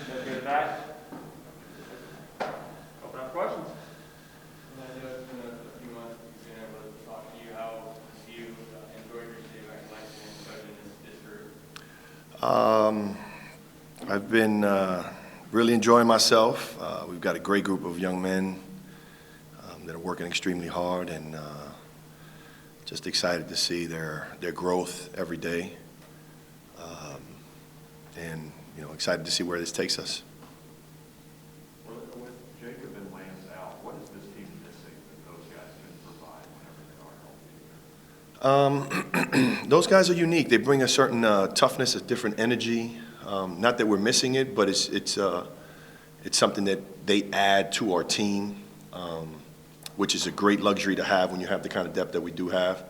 Good back. Open up questions. I know it's been a few months since we've been able to talk to you. How have you enjoyed your stay back in Lexington and coaching this group? I've been really enjoying myself. We've got a great group of young men that are working extremely hard, and just excited to see their growth every day, and excited to see where this takes us. With Jacob and Lance out, what is this team missing that those guys can provide whenever they are healthy? Those guys are unique. They bring a certain toughness, a different energy. Not that we're missing it, but it's something that they add to our team, which is a great luxury to have when you have the kind of depth that we do have.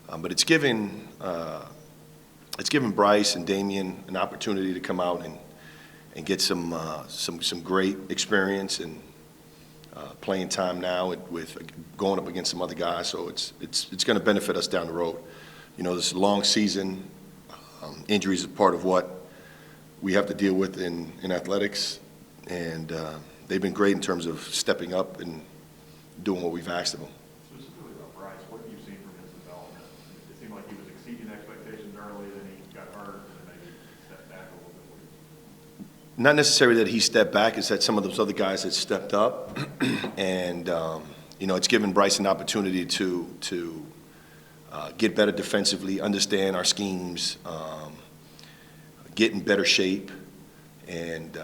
But it's given Bryce and Damian an opportunity to come out and get some great experience and playing time now with going up against some other guys. So it's going to benefit us down the road. This long season, injuries is part of what we have to deal with in athletics, and they've been great in terms of stepping up and doing what we've asked of them. Specifically about Bryce, what have you seen from his development? It seemed like he was exceeding expectations early, then he got hurt, and then maybe stepped back a little bit. Not necessarily that he stepped back, it's that some of those other guys had stepped up, and it's given Bryce an opportunity to get better defensively, understand our schemes, get in better shape, and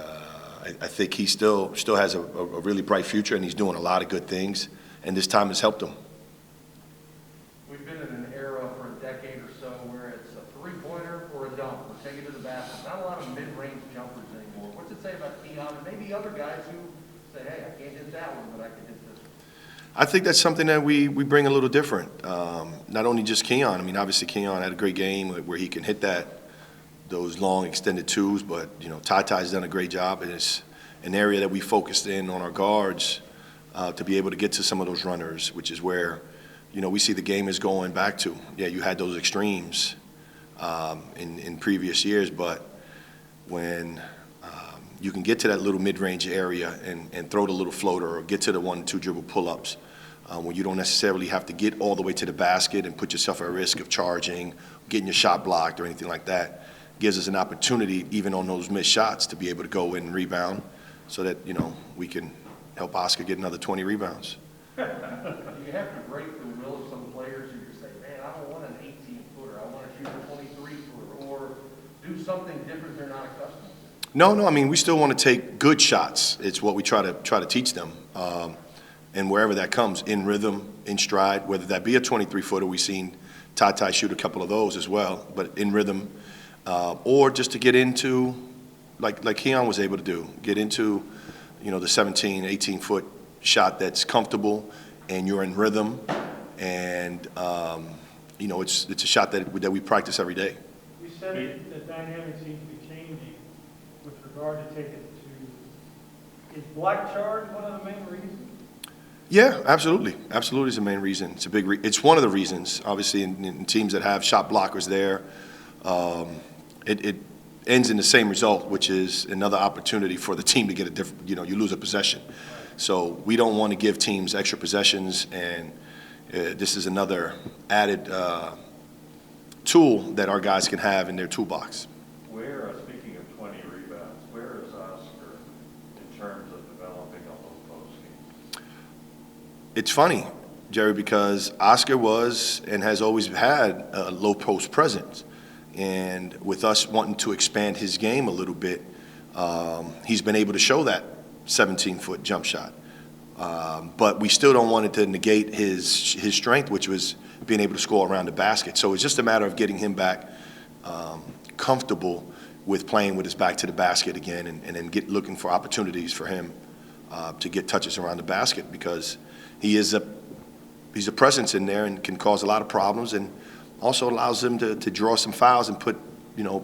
I think he still has a really bright future, and he's doing a lot of good things, and this time has helped him. We've been in an era for a decade or so where it's a three-pointer or a dunk. We're taking it to the basket. Not a lot of mid-range jumpers anymore. What's it say about Keon and maybe other guys who say, hey, I can't hit that one, but I can hit this one? I think that's something that we bring a little different. Not only just Keon. I mean, obviously Keon had a great game where he can hit those long extended twos, but Ty's done a great job, and it's an area that we focused in on our guards to be able to get to some of those runners, which is where we see the game is going back to. Yeah, you had those extremes in previous years, but when you can get to that little mid-range area and throw the little floater or get to the 1-2 dribble pull-ups, when you don't necessarily have to get all the way to the basket and put yourself at risk of charging, getting your shot blocked or anything like that, gives us an opportunity, even on those missed shots, to be able to go in and rebound so that, we can help Oscar get another 20 rebounds. You have to break the will of some players who just say, man, I don't want an 18-footer. I want to shoot a 23-footer or do something different they're not accustomed to. No, I mean, we still want to take good shots. It's what we try to teach them. And wherever that comes, in rhythm, in stride, whether that be a 23-footer, we've seen Ty shoot a couple of those as well, but in rhythm, or just to get into, like Keon was able to do, get into, the 17, 18-foot shot that's comfortable and you're in rhythm, and it's a shot that we practice every day. You said the dynamic seems to be changing with regard to taking it to. Is black charge one of the main reasons? Yeah, absolutely. Absolutely is the main reason. It's a big. It's one of the reasons. Obviously, in teams that have shot blockers there, it ends in the same result, which is another opportunity for the team to get a different. You lose a possession. So we don't want to give teams extra possessions, and this is another added tool that our guys can have in their toolbox. Speaking of 20 rebounds, where is Oscar in terms of developing a low-post game? It's funny, Jerry, because Oscar was and has always had a low-post presence. And with us wanting to expand his game a little bit, he's been able to show that 17-foot jump shot. But we still don't want it to negate his strength, which was being able to score around the basket. So it's just a matter of getting him back comfortable with playing with his back to the basket again, and then looking for opportunities for him to get touches around the basket, because he's a presence in there and can cause a lot of problems, and also allows him to draw some fouls and put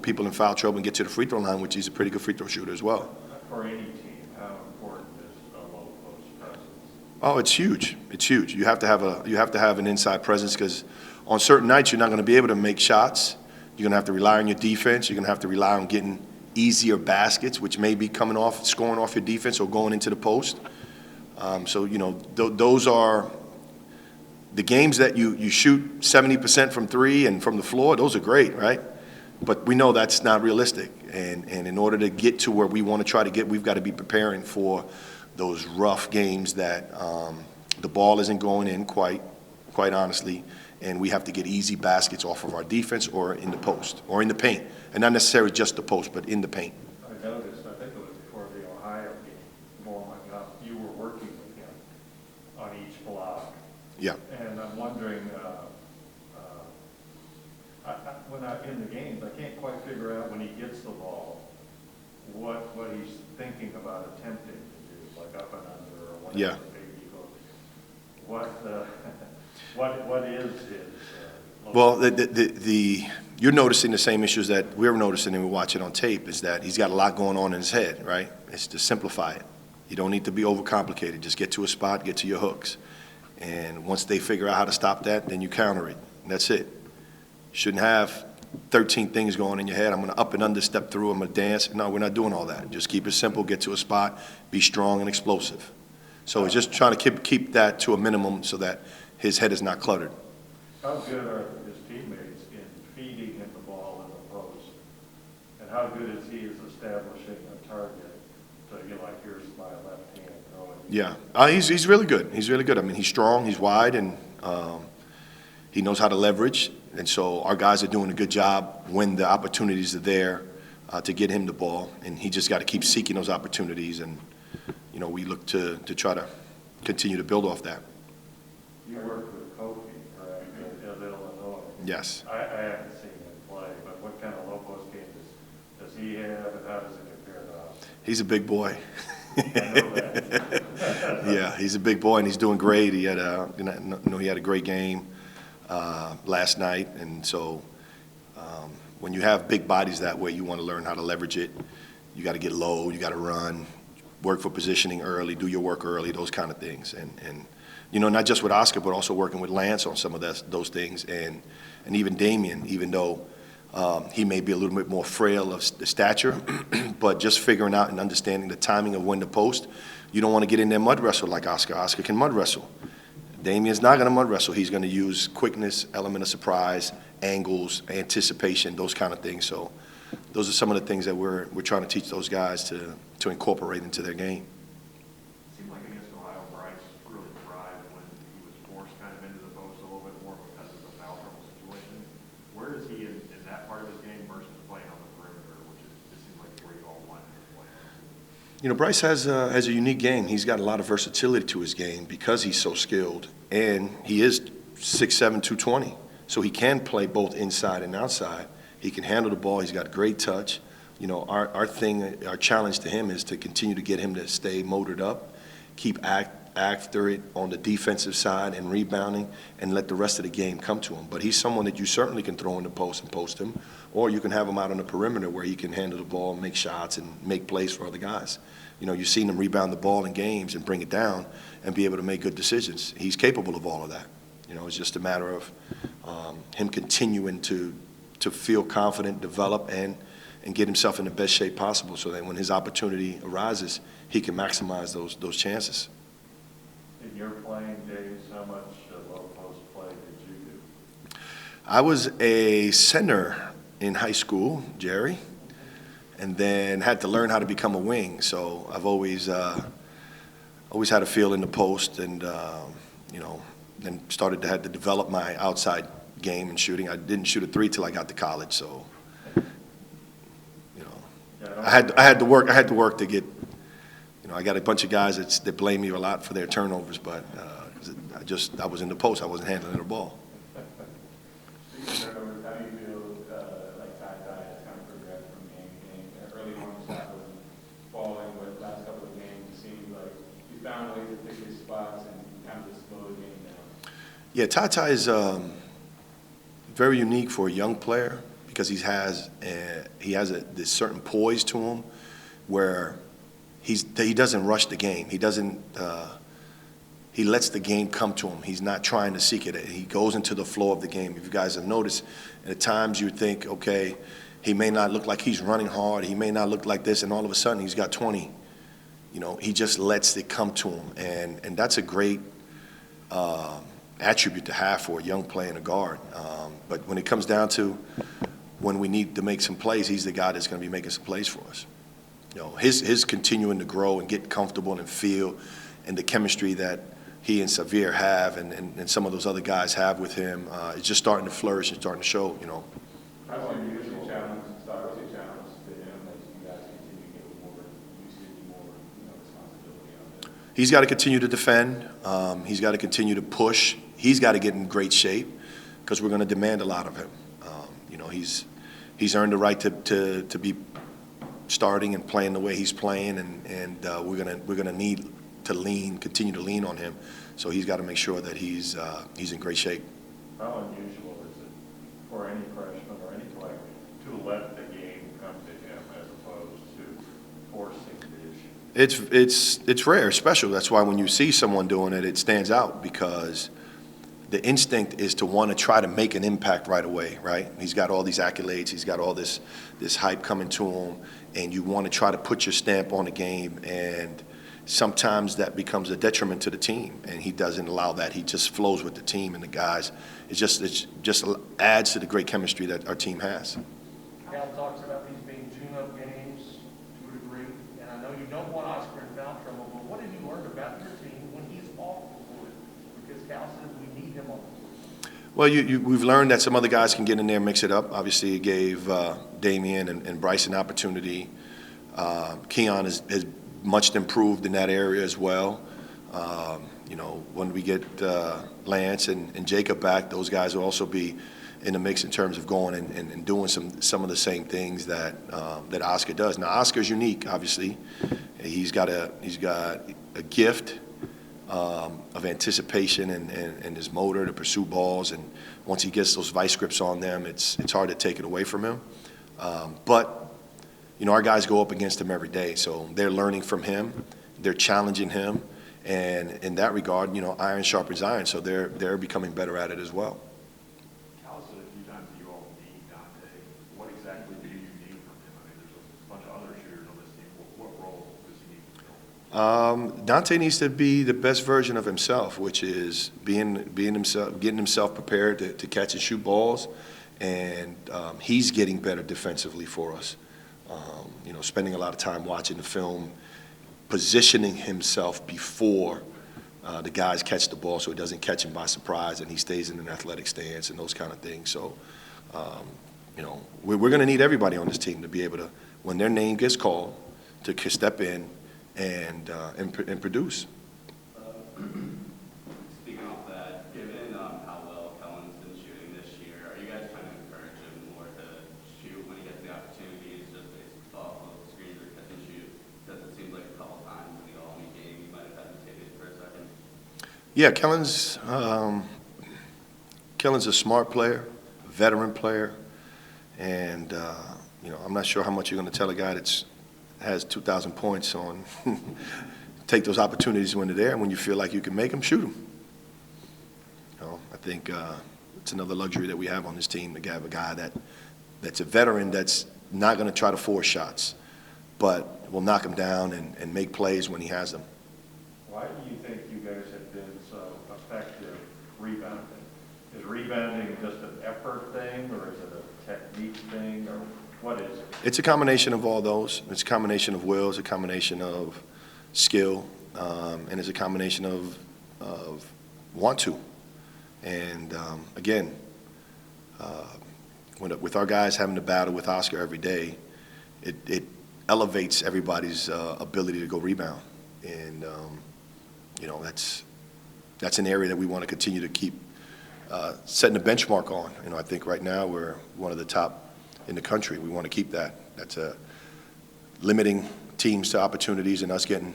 people in foul trouble and get to the free throw line, which he's a pretty good free throw shooter as well. For any team, how important is a low post presence? Oh, it's huge. It's huge. You have to have an inside presence, because on certain nights you're not going to be able to make shots. You're going to have to rely on your defense. You're going to have to rely on getting easier baskets, which may be coming off, scoring off your defense or going into the post. So, you know, those are the games that you shoot 70% from three and from the floor. Those are great, right? But we know that's not realistic. And in order to get to where we want to try to get, we've got to be preparing for those rough games that the ball isn't going in quite honestly, and we have to get easy baskets off of our defense or in the post or in the paint. And not necessarily just the post, but in the paint. I noticed, I think it was before the Ohio game, warming up, you were working with him on each block. Yeah. And I'm wondering, when in the games, I can't quite figure out when he gets the ball, what he's thinking about attempting to do, like up and under or whatever. Yeah. Maybe what is his? Well, you're noticing the same issues that we're noticing and we're watching on tape, is that he's got a lot going on in his head, right? It's to simplify it. You don't need to be overcomplicated. Just get to a spot, get to your hooks. And once they figure out how to stop that, then you counter it. And that's it. You shouldn't have 13 things going in your head. I'm going to up and under, step through, I'm going to dance. No, we're not doing all that. Just keep it simple, get to a spot, be strong and explosive. So it's just trying to keep that to a minimum so that his head is not cluttered. How good are his teammates in feeding him the ball in the post? And how good is he as establishing a target? So you're like, here's my left hand throwing. Yeah, he's really good. He's really good. I mean, he's strong, he's wide, and he knows how to leverage. And so our guys are doing a good job when the opportunities are there to get him the ball. And he just got to keep seeking those opportunities. And, you know, we look to try to continue to build off that. You worked with Kofi, correct, in Illinois? Yes. I haven't seen him play, but what kind of low post game does he have, and how does it compare to us? He's a big boy. I know that. Yeah, he's a big boy, and he's doing great. He had he had a great game last night, and so when you have big bodies that way, you want to learn how to leverage it. You got to get low, you got to run, work for positioning early, do your work early, those kind of things, and you know, not just with Oscar, but also working with Lance on some of those things, and even Damian, even though he may be a little bit more frail of stature, but just figuring out and understanding the timing of when to post. You don't want to get in there mud wrestle like Oscar. Oscar can mud wrestle. Damian's not going to mud wrestle. He's going to use quickness, element of surprise, angles, anticipation, those kind of things. So those are some of the things that we're trying to teach those guys to incorporate into their game. It seemed like against Ohio, Bryce really thrived when he was forced kind of into the post a little bit more because of the foul trouble situation. Where is he in that part of his game versus playing on the perimeter, which it seems like where you all want him to play? You know, Bryce has a unique game. He's got a lot of versatility to his game because he's so skilled, and he is 6'7", 220. So he can play both inside and outside. He can handle the ball. He's got great touch. You know, our challenge to him is to continue to get him to stay motored up, keep after it on the defensive side and rebounding, and let the rest of the game come to him. But he's someone that you certainly can throw in the post and post him, or you can have him out on the perimeter where he can handle the ball, make shots, and make plays for other guys. You know, you've seen him rebound the ball in games and bring it down and be able to make good decisions. He's capable of all of that. You know, it's just a matter of him continuing to feel confident, develop, and get himself in the best shape possible so that when his opportunity arises, he can maximize those chances. In your playing days, how much low post play did you do? I was a center in high school, Jerry, and then had to learn how to become a wing. So I've always had a feel in the post, and you know, then started to have to develop my outside game and shooting. I didn't shoot a three till I got to college, so you know, I had to work to get. You know, I got a bunch of guys that blame me a lot for their turnovers, but I was in the post. I wasn't handling the ball. Speaking of turnovers, how do you feel like Ty has kind of progressed from game to game? Early on, the shot wasn't falling, but last couple of games, it seems like he found ways to pick his spots and kind of just slow the game down. Yeah, Ty is very unique for a young player because he has this certain poise to him where he doesn't rush the game. He doesn't. He lets the game come to him. He's not trying to seek it. He goes into the flow of the game. If you guys have noticed, at times you think, okay, He may not look like he's running hard. He may not look like this, and all of a sudden he's got 20. You know, he just lets it come to him, and that's a great attribute to have for a young player and a guard. But when it comes down to when we need to make some plays, he's the guy that's going to be making some plays for us. You know, his continuing to grow and get comfortable and feel, and the chemistry that he and Xavier have, and some of those other guys have with him, is just starting to flourish and starting to show. You know. How's your unusual challenge to him as you guys continue to get more usage, more responsibility on him? He's got to continue to defend. He's got to continue to push. He's got to get in great shape because we're going to demand a lot of him. You know, he's earned the right to be starting and playing the way he's playing, and we're gonna need to continue to lean on him. So he's got to make sure that he's in great shape. How unusual is it for any freshman or any player to let the game come to him as opposed to forcing the issue? It's rare, special. That's why when you see someone doing it, it stands out because the instinct is to want to try to make an impact right away, right? He's got all these accolades. He's got all this hype coming to him, and you want to try to put your stamp on the game, and sometimes that becomes a detriment to the team, and he doesn't allow that. He just flows with the team and the guys. It just adds to the great chemistry that our team has. Cal talks about these being tune-up games to a degree, and I know you don't want Oscar in foul trouble, but what have you learned about your team when he's off the court? Because Cal says we need him on the court. Well, we've learned that some other guys can get in there and mix it up. Obviously, it gave Damian and Bryce an opportunity. Keon has much improved in that area as well. You know, when we get Lance and Jacob back, those guys will also be in the mix in terms of going and doing some of the same things that Oscar does. Now, Oscar's unique, obviously. He's got a gift of anticipation and his motor to pursue balls, and once he gets those vice grips on them, it's hard to take it away from him. But you know, our guys go up against him every day, so they're learning from him, they're challenging him, and in that regard, you know, iron sharpens iron, so they're becoming better at it as well. Cal said a few times that you all need Dante. What exactly do you need from him? I mean, there's a bunch of other shooters on this team. What role does he need to fill? Dante needs to be the best version of himself, which is being himself, getting himself prepared to catch and shoot balls, and he's getting better defensively for us. You know, spending a lot of time watching the film, positioning himself before the guys catch the ball so he doesn't catch him by surprise and he stays in an athletic stance and those kind of things. So, you know, we're going to need everybody on this team to be able to, when their name gets called, to step in and produce. Speaking off that, given how well Kellen's been shooting this year, are you guys trying to encourage him more to shoot when he gets the opportunities, just based off of screens or catch and shoot? Because it seems like a couple times in the All-Me game, he might have hesitated for a second. Yeah, Kellen's a smart player, a veteran player, and you know, I'm not sure how much you're going to tell a guy that's has 2,000 points on take those opportunities when they're there, and when you feel like you can make them, shoot them. You know, I think it's another luxury that we have on this team to have a guy that's a veteran that's not going to try to force shots, but will knock them down and make plays when he has them. Why do you think you guys have been so effective rebounding? Is rebounding just an effort thing, or is it a technique thing, or what is it? It's a combination of all those. It's a combination of will, it's a combination of skill, and it's a combination of want to. And again, with our guys having to battle with Oscar every day, it elevates everybody's ability to go rebound. And you know, that's an area that we want to continue to keep setting a benchmark on. You know, I think right now we're one of the top in the country. We want to keep that. That's limiting teams to opportunities and us getting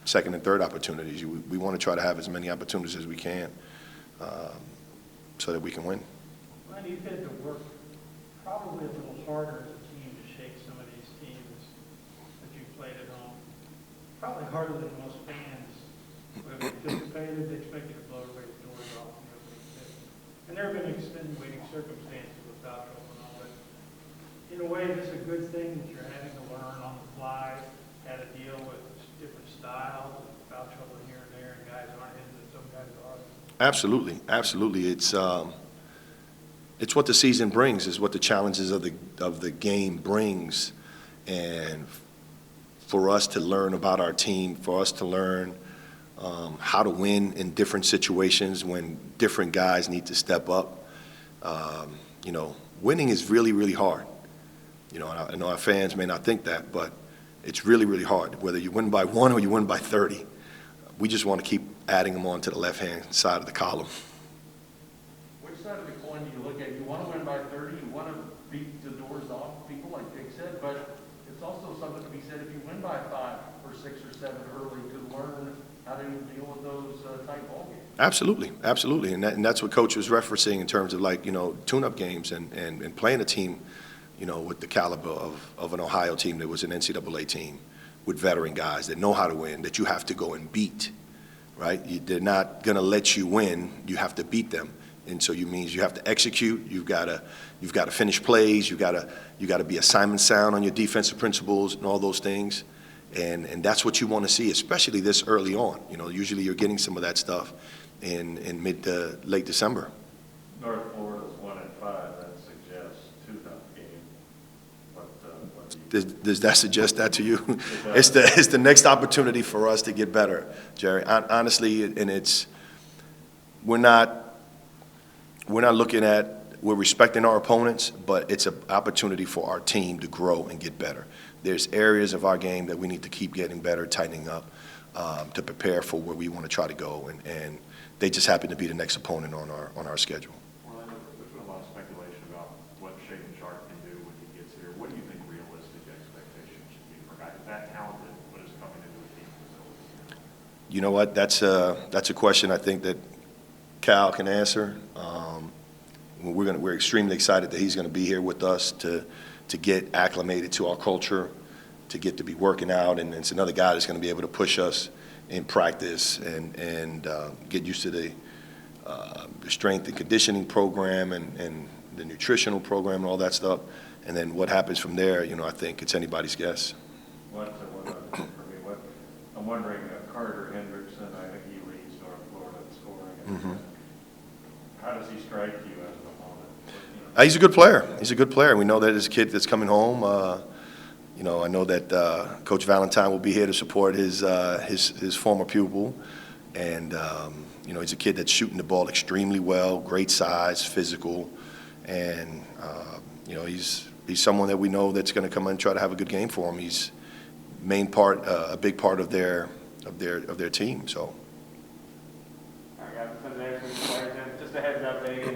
second and third opportunities. We want to try to have as many opportunities as we can so that we can win. Well, you've had to work probably a little harder as a team to shake some of these teams that you played at home. Probably harder than most fans would have anticipated. They expected to blow everybody's doors off in the opening 6. And there have been extenuating circumstances with foul trouble and all that. in a way, this is a good thing that you're having to learn on the fly, how to deal with different styles, foul trouble here and there, and guys aren't hitting it, some guys are. Absolutely, absolutely. It's what the season brings, is what the challenges of the game brings, and for us to learn about our team, for us to learn how to win in different situations when different guys need to step up. You know, winning is really, really hard. You know, I know our fans may not think that, but it's really, really hard. Whether you win by 1 or you win by 30, we just want to keep adding them on to the left-hand side of the column. Which side of the coin do you look at? You want to win by 30, you want to beat the doors off people, like Dick said, but it's also something to be said if you win by 5 or 6 or 7 early to learn how to deal with those tight ball games. Absolutely, absolutely, and that's what Coach was referencing in terms of, like, you know, tune-up games and playing a team, you know, with the caliber of an Ohio team that was an NCAA team with veteran guys that know how to win, that you have to go and beat, right? They're not going to let you win. You have to beat them, and so you means you have to execute. You've got to finish plays. You got to be assignment sound on your defensive principles and all those things. And that's what you want to see, especially this early on. You know, usually you're getting some of that stuff in mid to late December. North Florida's 1-5, that suggests tune-up game. What do you Does that suggest that to you? It does. It's the next opportunity for us to get better, Jerry. Honestly, and we're not looking at, we're respecting our opponents, but it's an opportunity for our team to grow and get better. There's areas of our game that we need to keep getting better, tightening up, to prepare for where we want to try to go, and they just happen to be the next opponent on our schedule. Orlando, there's been a lot of speculation about what Shaden Sharp can do when he gets here. What do you think realistic expectations should be for a guy that talented but is coming into a team facility? You know what? That's a question I think that Cal can answer. We're extremely excited that he's going to be here with us to get acclimated to our culture, to get to be working out, and it's another guy that's going to be able to push us in practice and get used to the strength and conditioning program and the nutritional program and all that stuff. And then what happens from there, you know, I think it's anybody's guess. One other thing for me, I'm wondering, Carter Hendrickson, I think he leads North Florida in scoring. Mhm. How does he strike you as an opponent? He's a good player. He's a good player. We know that his kid that's coming home. You know, I know that Coach Valentine will be here to support his former pupil, and you know, he's a kid that's shooting the ball extremely well, great size, physical, and you know, he's someone that we know that's going to come in and try to have a good game for him. He's a big part of their team. So. All right, guys, for the next week's players, just a heads up, they have